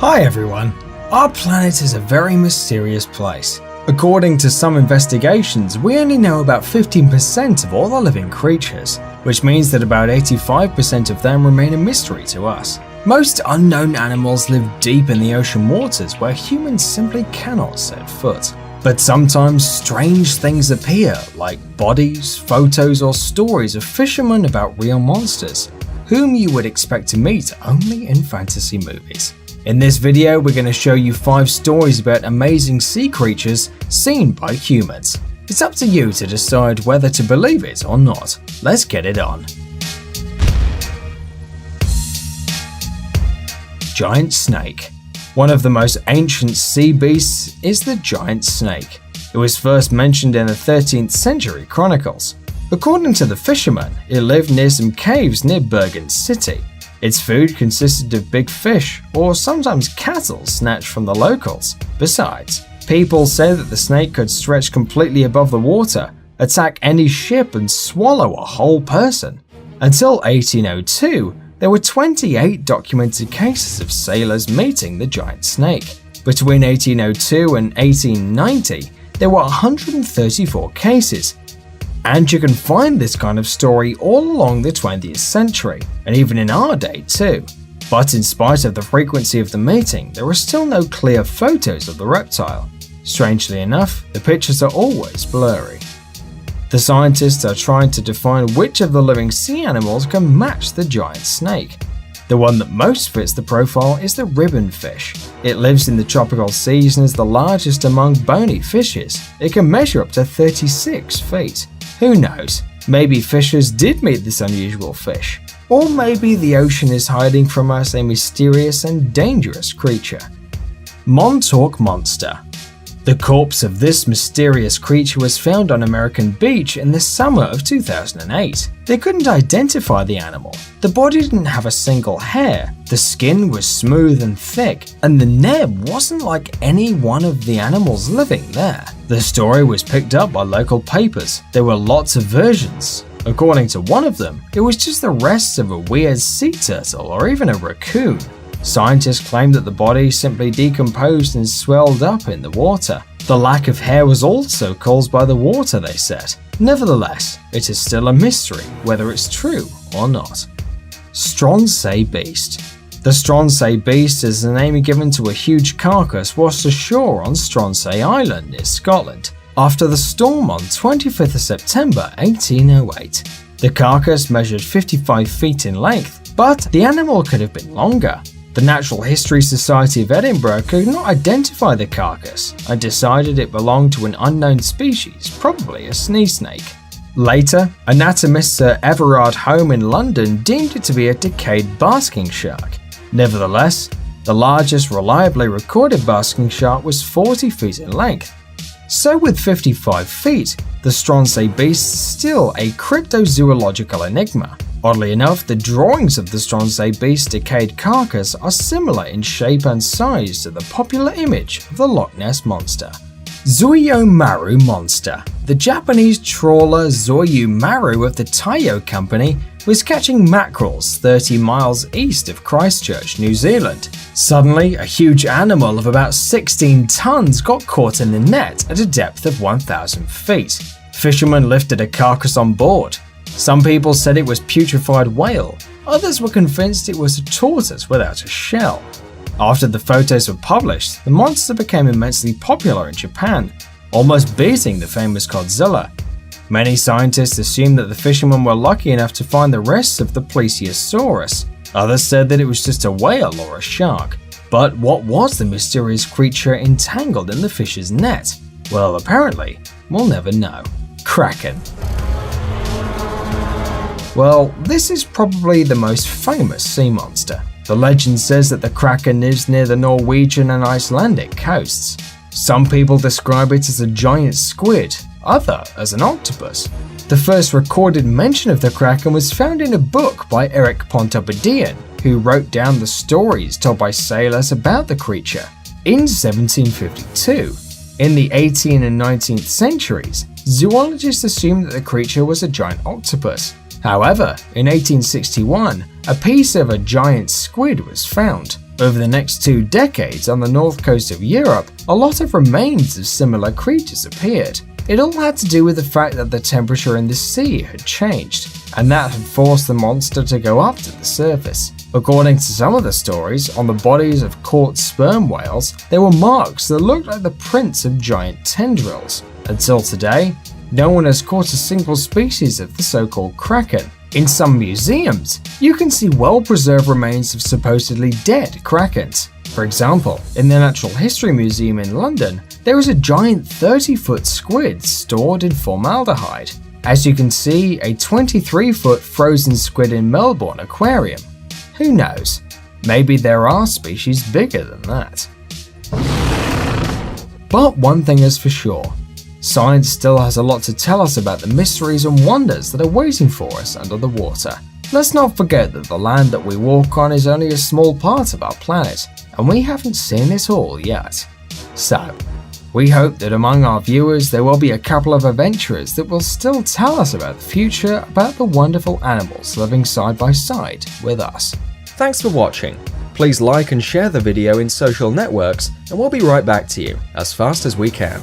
Hi everyone! Our planet is a very mysterious place. According to some investigations, we only know about 15% of all the living creatures, which means that about 85% of them remain a mystery to us. Most unknown animals live deep in the ocean waters where humans simply cannot set foot. But sometimes strange things appear, like bodies, photos, or stories of fishermen about real monsters, whom you would expect to meet only in fantasy movies. In this video, we're going to show you 5 stories about amazing sea creatures seen by humans. It's up to you to decide whether to believe it or not. Let's get it on. Giant snake. One of the most ancient sea beasts is the giant snake. It was first mentioned in the 13th century chronicles. According to the fishermen, it lived near some caves near Bergen City. Its food consisted of big fish, or sometimes cattle snatched from the locals. Besides, people say that the snake could stretch completely above the water, attack any ship and swallow a whole person. Until 1802, there were 28 documented cases of sailors meeting the giant snake. Between 1802 and 1890, there were 134 cases. And you can find this kind of story all along the 20th century, and even in our day too. But in spite of the frequency of the meeting, there are still no clear photos of the reptile. Strangely enough, the pictures are always blurry. The scientists are trying to define which of the living sea animals can match the giant snake. The one that most fits the profile is the ribbon fish. It lives in the tropical seas and is the largest among bony fishes. It can measure up to 36 feet. Who knows, maybe fishers did meet this unusual fish. Or maybe the ocean is hiding from us a mysterious and dangerous creature. Montauk Monster. The corpse of this mysterious creature was found on American Beach in the summer of 2008. They couldn't identify the animal. The body didn't have a single hair, the skin was smooth and thick, and the neb wasn't like any one of the animals living there. The story was picked up by local papers. There were lots of versions. According to one of them, it was just the rest of a weird sea turtle or even a raccoon. Scientists claimed that the body simply decomposed and swelled up in the water. The lack of hair was also caused by the water, they said. Nevertheless, it is still a mystery whether it's true or not. Stronsay Beast. The Stronsay Beast is the name given to a huge carcass washed ashore on Stronsay Island near Scotland after the storm on 25th of September 1808. The carcass measured 55 feet in length, but the animal could have been longer. The Natural History Society of Edinburgh could not identify the carcass and decided it belonged to an unknown species, probably a sea snake. Later, anatomist Sir Everard Home in London deemed it to be a decayed basking shark. Nevertheless, the largest reliably recorded basking shark was 40 feet in length. So with 55 feet, the Stronsay Beast is still a cryptozoological enigma. Oddly enough, the drawings of the Stronsay Beast's decayed carcass are similar in shape and size to the popular image of the Loch Ness Monster. Zoyomaru Monster. The Japanese trawler Zoyomaru of the Taiyo Company was catching mackerels 30 miles east of Christchurch, New Zealand. Suddenly, a huge animal of about 16 tons got caught in the net at a depth of 1,000 feet. Fishermen lifted a carcass on board. Some people said it was putrefied whale, others were convinced it was a tortoise without a shell. After the photos were published, the monster became immensely popular in Japan, almost beating the famous Godzilla. Many scientists assumed that the fishermen were lucky enough to find the rest of the Plesiosaurus. Others said that it was just a whale or a shark. But what was the mysterious creature entangled in the fish's net? Well, apparently, we'll never know. Kraken. Well, this is probably the most famous sea monster. The legend says that the Kraken lives near the Norwegian and Icelandic coasts. Some people describe it as a giant squid, others as an octopus. The first recorded mention of the Kraken was found in a book by Eric Pontoppidan, who wrote down the stories told by sailors about the creature. In 1752, in the 18th and 19th centuries, zoologists assumed that the creature was a giant octopus. However, in 1861, a piece of a giant squid was found. Over the next 2 decades on the north coast of Europe, a lot of remains of similar creatures appeared. It all had to do with the fact that the temperature in the sea had changed, and that had forced the monster to go up to the surface. According to some of the stories, on the bodies of caught sperm whales, there were marks that looked like the prints of giant tendrils. Until today, no one has caught a single species of the so-called kraken. In some museums, you can see well-preserved remains of supposedly dead krakens. For example, in the Natural History Museum in London, there is a giant 30-foot squid stored in formaldehyde. As you can see, a 23-foot frozen squid in Melbourne Aquarium. Who knows? Maybe there are species bigger than that. But one thing is for sure, science still has a lot to tell us about the mysteries and wonders that are waiting for us under the water. Let's not forget that the land that we walk on is only a small part of our planet, and we haven't seen it all yet. So, we hope that among our viewers there will be a couple of adventurers that will still tell us about the future, about the wonderful animals living side by side with us. Thanks for watching. Please like and share the video in social networks, and we'll be right back to you as fast as we can.